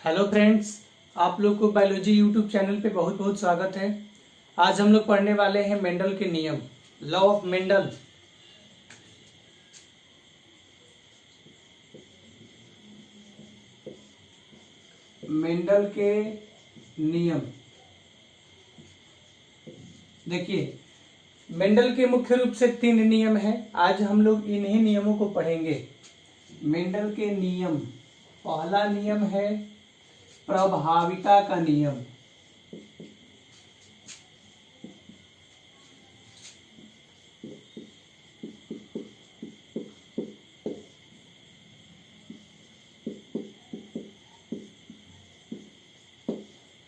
Hello friends, आप लोग को बायोलॉजी यूट्यूब चैनल पे बहुत बहुत स्वागत है। आज हम लोग पढ़ने वाले हैं मेंडल के नियम, लॉ ऑफ मेंडल। मेंडल के नियम। देखिए, मेंडल के मुख्य रूप से 3 नियम हैं। आज हम लोग इन्हीं नियमों को पढ़ेंगे। मेंडल के नियम, पहला नियम है प्रभाविता का नियम।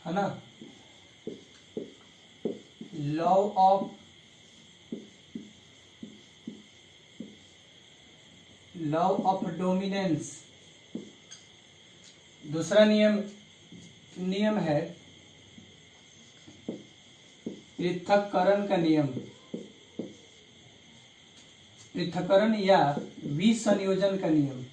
है ना, लॉ ऑफ डोमिनेंस। दूसरा नियम है पृथक्करण का नियम, पृथक्करण या विसंयोजन का नियम।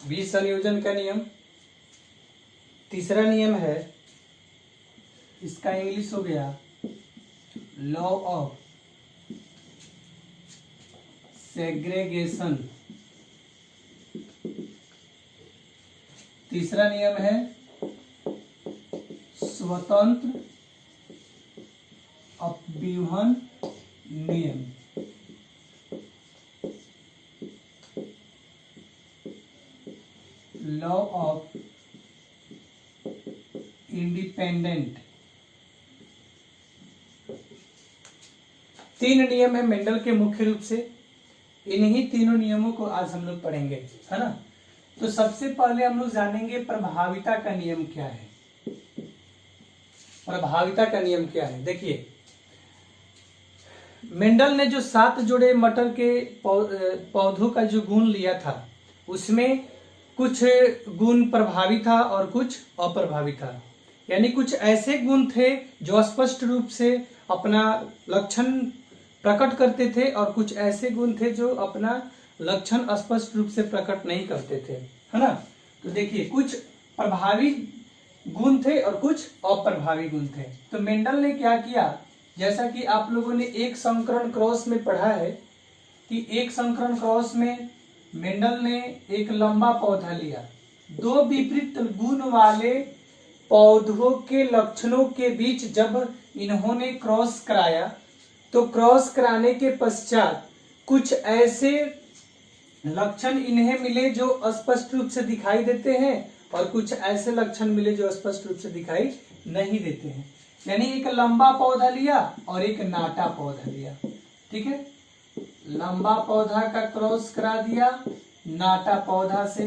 विसंयोजन का नियम। तीसरा नियम है, इसका इंग्लिश हो गया लॉ ऑफ सेग्रेगेशन। तीसरा नियम है स्वतंत्र अपव्यूहन नियम। Law of independent. 3 नियम है मेंडल के मुख्य रूप से। इन्हीं तीनों नियमों को आज हम लोग पढ़ेंगे, है ना। तो सबसे पहले हम लोग जानेंगे प्रभाविता का नियम क्या है। प्रभाविता का नियम क्या है, देखिए, मेंडल ने जो 7 जोड़े मटर के पौधों का जो गुण लिया था, उसमें कुछ गुण प्रभावी था और कुछ अप्रभावी था। यानी कुछ ऐसे गुण थे जो स्पष्ट रूप से अपना लक्षण प्रकट करते थे और कुछ ऐसे गुण थे जो अपना लक्षण स्पष्ट रूप से प्रकट नहीं करते थे, है ना। तो देखिए, कुछ प्रभावी गुण थे और कुछ अप्रभावी गुण थे। तो मेंडल ने क्या किया, जैसा कि आप लोगों ने एक संकरण क्रॉस में पढ़ा है कि एक संकरण क्रॉस में मेंडल ने एक लंबा पौधा लिया, 2 विपरीत गुण वाले पौधों के लक्षणों के बीच जब इन्होंने क्रॉस कराया, तो क्रॉस कराने के पश्चात कुछ ऐसे लक्षण इन्हें मिले जो स्पष्ट रूप से दिखाई देते हैं और कुछ ऐसे लक्षण मिले जो स्पष्ट रूप से दिखाई नहीं देते हैं। यानी एक लंबा पौधा लिया और एक नाटा पौधा लिया, ठीक है। लंबा पौधा का क्रॉस करा दिया नाटा पौधा से।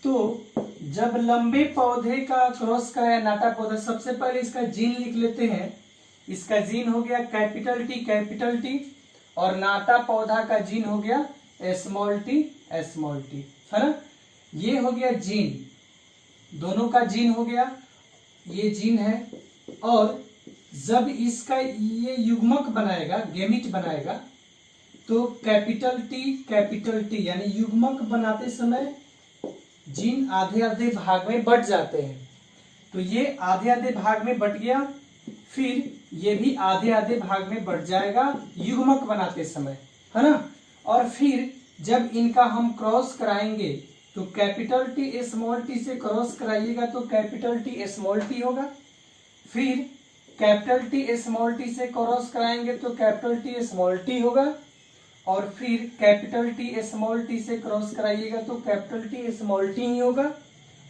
तो जब लंबे पौधे का क्रॉस कराया नाटा पौधा, सबसे पहले इसका जीन लिख लेते हैं। इसका जीन हो गया कैपिटल टी, और नाटा पौधा का जीन हो गया स्मॉल टी, है ना। ये हो गया जीन, दोनों का जीन हो गया, ये जीन है। और जब इसका ये युग्मक बनाएगा, गेमिट बनाएगा, तो कैपिटल टी यानी युग्मक बनाते समय जीन आधे आधे भाग में बट जाते हैं। तो ये आधे आधे भाग में बट गया, फिर ये भी आधे आधे भाग में बट जाएगा युग्मक बनाते समय, है ना। और फिर जब इनका हम क्रॉस कराएंगे तो कैपिटल टी स्मॉल टी से क्रॉस कराइएगा तो कैपिटल टी स्मॉल टी होगा। फिर कैपिटल टी स्मॉल टी से क्रॉस कराएंगे तो कैपिटल टी स्मॉल टी होगा। और फिर कैपिटल टी स्मॉल टी से क्रॉस कराइएगा तो कैपिटल टी स्मॉल टी ही होगा।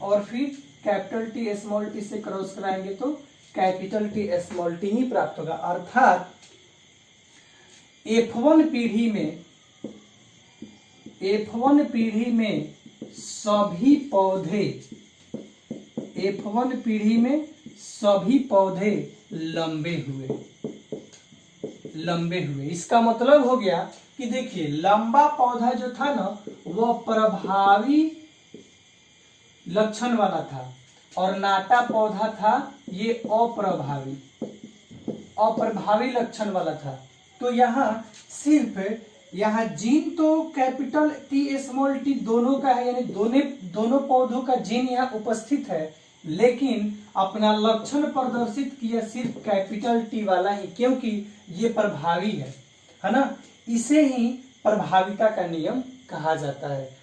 और फिर कैपिटल टी स्मॉल टी से क्रॉस कराएंगे तो कैपिटल टी स्मॉल टी ही प्राप्त होगा। अर्थात F1 पीढ़ी में सभी पौधे लंबे हुए। इसका मतलब हो गया कि देखिए, लंबा पौधा जो था ना, वह प्रभावी लक्षण वाला था और नाटा पौधा था ये अप्रभावी। अप्रभावी लक्षण वाला था। तो यहाँ सिर्फ यहाँ जीन तो कैपिटल टी स्मॉल टी दोनों का है, यानी दोनों पौधों का जीन यहाँ उपस्थित है, लेकिन अपना लक्षण प्रदर्शित किया सिर्फ कैपिटल टी वाला ही, क्योंकि ये प्रभावी है ना। इसे ही प्रभाविता का नियम कहा जाता है।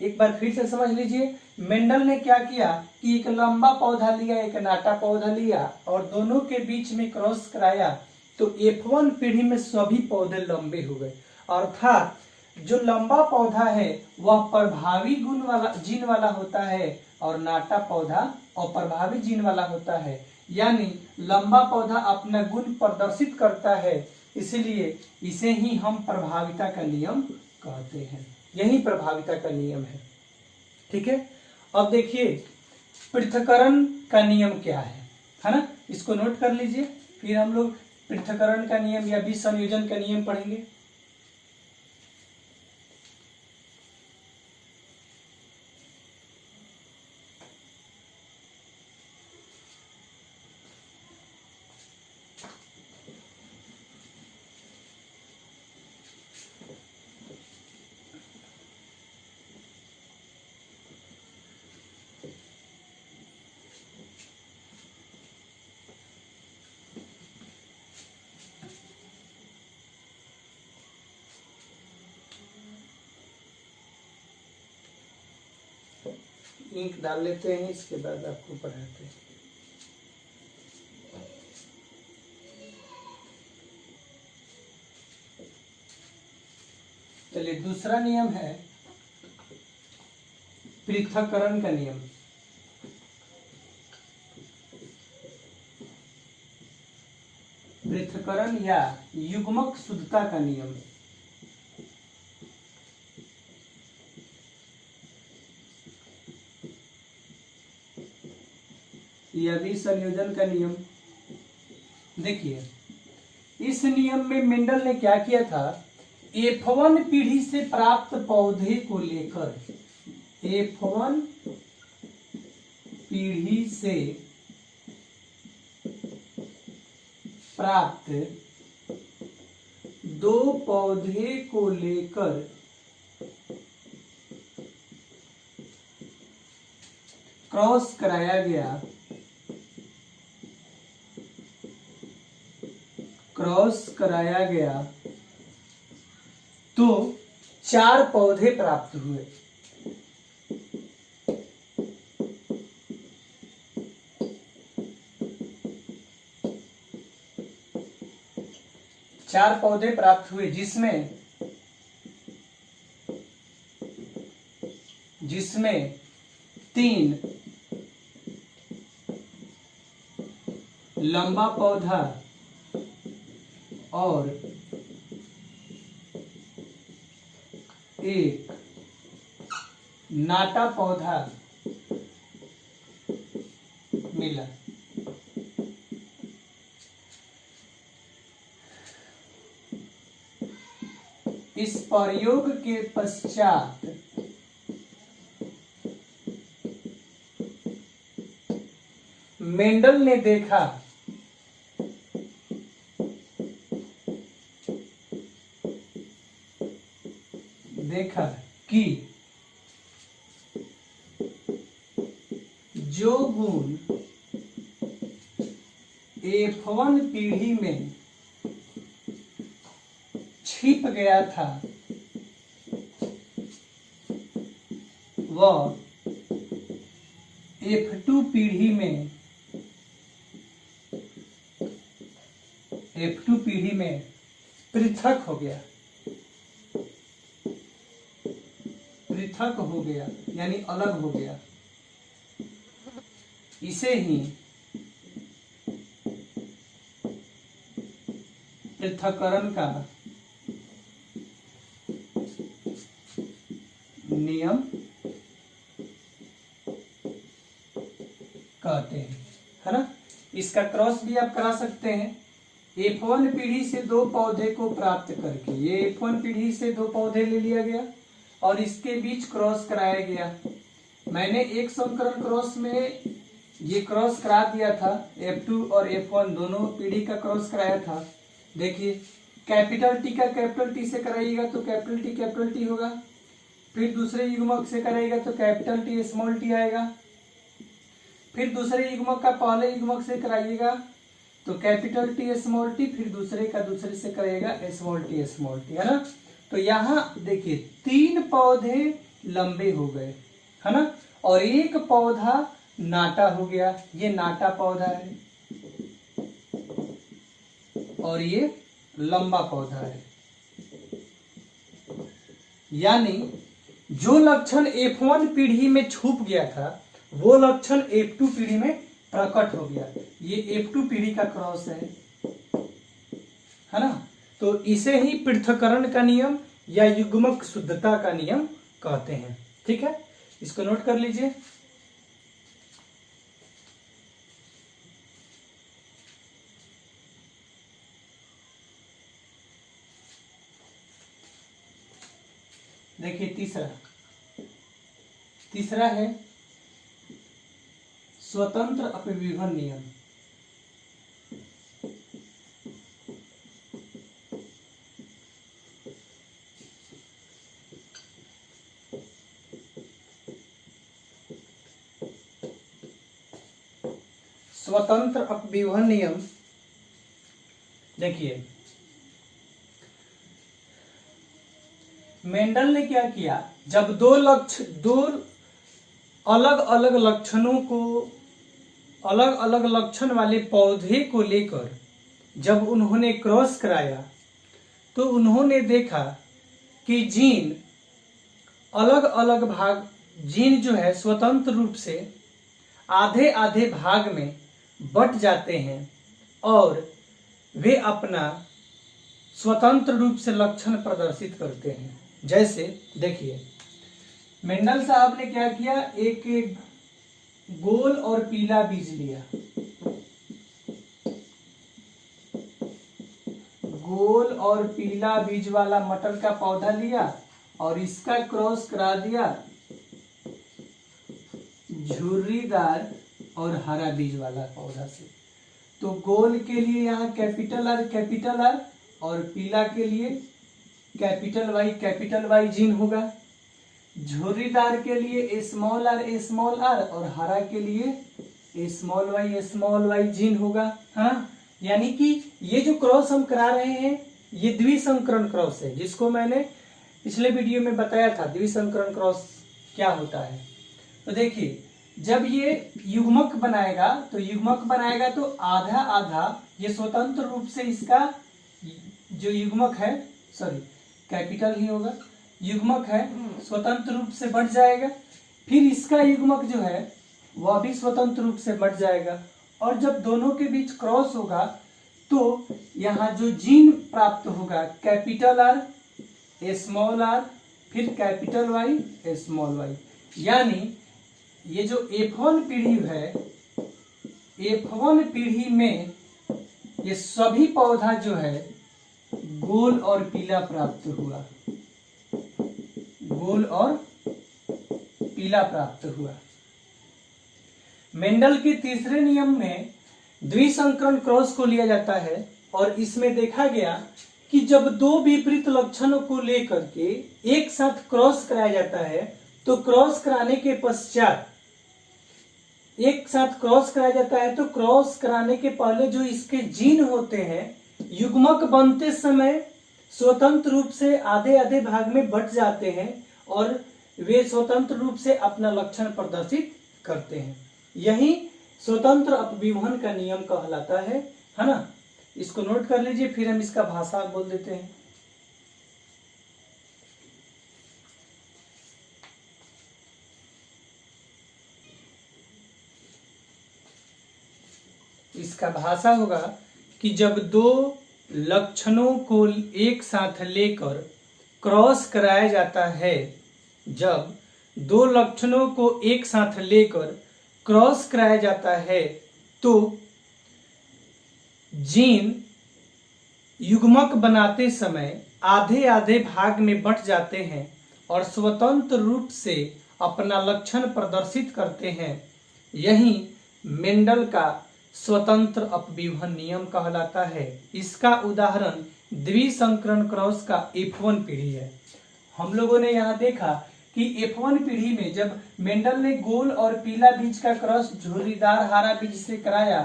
एक बार फिर से समझ लीजिए, मेंडल ने क्या किया कि एक लंबा पौधा लिया, एक नाटा पौधा लिया और दोनों के बीच में क्रॉस कराया, तो F1 पीढ़ी में सभी पौधे लंबे हो गए। अर्थात जो लंबा पौधा है वह प्रभावी गुण वाला जीन वाला होता है और नाटा पौधा अप्रभावी जीन वाला होता है, यानी लंबा पौधा अपना गुण प्रदर्शित करता है, इसलिए इसे ही हम प्रभाविता का नियम कहते हैं। यही प्रभाविता का नियम है। ठीक है, अब देखिए पृथक्करण का नियम क्या है ना, इसको नोट कर लीजिए, फिर हम लोग पृथक्करण का नियम या विसंयोजन का नियम पढ़ेंगे। इंक डाल लेते हैं, इसके बाद आपको पढ़ाते हैं। चलिए, दूसरा नियम है पृथक्करण का नियम। पृथक्करण या युग्मक शुद्धता का नियम। या विसंयोजन का नियम। देखिए, इस नियम में मेंडल ने क्या किया था, F1 पीढ़ी से प्राप्त पौधे को लेकर, F1 पीढ़ी से प्राप्त दो पौधे को लेकर क्रॉस कराया गया, तो 4 पौधे प्राप्त हुए। चार पौधे प्राप्त हुए जिसमें 3 लंबा पौधा और 1 नाटा पौधा मिला। इस प्रयोग के पश्चात मेंडल ने देखा कि जो गुण F1 पीढ़ी में छिप गया था वह F2 पीढ़ी में पृथक हो गया, यानी अलग हो गया। इसे ही पृथक्करण का नियम कहते हैं, है ना। इसका क्रॉस भी आप करा सकते हैं। F1 पीढ़ी से 2 पौधे को प्राप्त करके, ये F1 पीढ़ी से 2 पौधे ले लिया गया और इसके बीच क्रॉस कराया गया। मैंने एक संकरण क्रॉस में ये क्रॉस करा दिया था, F2 और F1 दोनों पीढ़ी का क्रॉस कराया था। देखिए कैपिटल टी का कैपिटल टी से कराइएगा तो कैपिटल टी होगा, फिर दूसरे युग्मक से कराइएगा तो कैपिटल टी स्मॉल टी आएगा, फिर दूसरे युग्मक का पहले युग्मक से कराइएगा तो कैपिटल टी स्मॉल टी, फिर दूसरे का दूसरे से कराइएगा स्मॉल टी, है ना। तो यहाँ देखिए 3 पौधे लंबे हो गए, है ना, और एक पौधा नाटा हो गया। ये नाटा पौधा है और ये लंबा पौधा है। यानी जो लक्षण F1 पीढ़ी में छुप गया था वो लक्षण F2 पीढ़ी में प्रकट हो गया। ये F2 पीढ़ी का क्रॉस है ना। तो इसे ही पृथक्करण का नियम या युग्मक शुद्धता का नियम कहते हैं। ठीक है, इसको नोट कर लीजिए। देखिए तीसरा है स्वतंत्र अपविभन नियम। स्वतंत्र अपविभन नियम देखिए मेंडल ने क्या किया, जब दो अलग अलग लक्षणों को, अलग अलग लक्षण वाले पौधे को लेकर जब उन्होंने क्रॉस कराया तो उन्होंने देखा कि जीन अलग अलग भाग, जीन जो है स्वतंत्र रूप से आधे आधे भाग में बट जाते हैं और वे अपना स्वतंत्र रूप से लक्षण प्रदर्शित करते हैं। जैसे देखिए मेंडल साहब ने क्या किया, एक गोल और पीला बीज लिया, गोल और पीला बीज वाला मटर का पौधा लिया और इसका क्रॉस करा दिया झुर्रीदार और हरा बीज वाला पौधा से। तो गोल के लिए यहाँ कैपिटल आर और पीला के लिए कैपिटल वाई जीन होगा, झुर्रीदार के लिए स्मॉल आर और हरा के लिए स्मॉल वाई जीन होगा। हाँ, यानी कि ये जो क्रॉस हम करा रहे हैं ये द्विसंकरण क्रॉस है, जिसको मैंने पिछले वीडियो में बताया था द्विसंकरण क्रॉस क्या होता है। तो देखिए जब ये युग्मक बनाएगा तो आधा आधा ये स्वतंत्र रूप से इसका जो युग्मक है, कैपिटल ही होगा, युग्मक है स्वतंत्र रूप से बढ़ जाएगा, फिर इसका युग्मक जो है वह भी स्वतंत्र रूप से बढ़ जाएगा। और जब दोनों के बीच क्रॉस होगा तो यहाँ जो जीन प्राप्त होगा कैपिटल आर स्मॉल आर फिर कैपिटल वाई स्मॉल वाई। यानी ये जो F1 पीढ़ी है, F1 पीढ़ी में ये सभी पौधा जो है गोल और पीला प्राप्त हुआ, गोल और पीला प्राप्त हुआ। मेंडल के तीसरे नियम में द्विसंकरण क्रॉस को लिया जाता है और इसमें देखा गया कि जब दो विपरीत लक्षणों को लेकर के एक साथ क्रॉस कराया जाता है तो क्रॉस कराने के पश्चात तो क्रॉस कराने के पहले जो इसके जीन होते हैं युग्मक बनते समय स्वतंत्र रूप से आधे आधे भाग में बट जाते हैं और वे स्वतंत्र रूप से अपना लक्षण प्रदर्शित करते हैं। यही स्वतंत्र अपविभन का नियम कहलाता है ना। इसको नोट कर लीजिए, फिर हम इसका भाषा बोल देते हैं। इसका भाषा होगा कि जब दो लक्षणों को एक साथ लेकर क्रॉस कराया जाता है, जब दो लक्षणों को एक साथ लेकर क्रॉस कराया जाता है तो जीन युग्मक बनाते समय आधे आधे भाग में बंट जाते हैं और स्वतंत्र रूप से अपना लक्षण प्रदर्शित करते हैं। यही मेंडल का स्वतंत्र अपव्यूहन नियम कहलाता है। इसका उदाहरण द्विसंकरण क्रॉस का F1 पीढ़ी है। हम लोगों ने यहाँ देखा कि F1 पीढ़ी में जब मेंडल ने गोल और पीला बीज का क्रॉस झुर्रीदार हरा बीज से कराया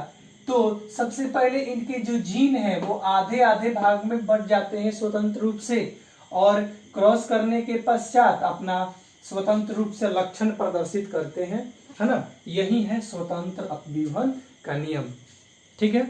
तो सबसे पहले इनके जो जीन है वो आधे आधे भाग में बंट जाते हैं स्वतंत्र रूप से, और क्रॉस करने के पश्चात अपना स्वतंत्र रूप से लक्षण प्रदर्शित करते हैं, है ना। यही है स्वतंत्र अपव्यूहन का नियम। ठीक है।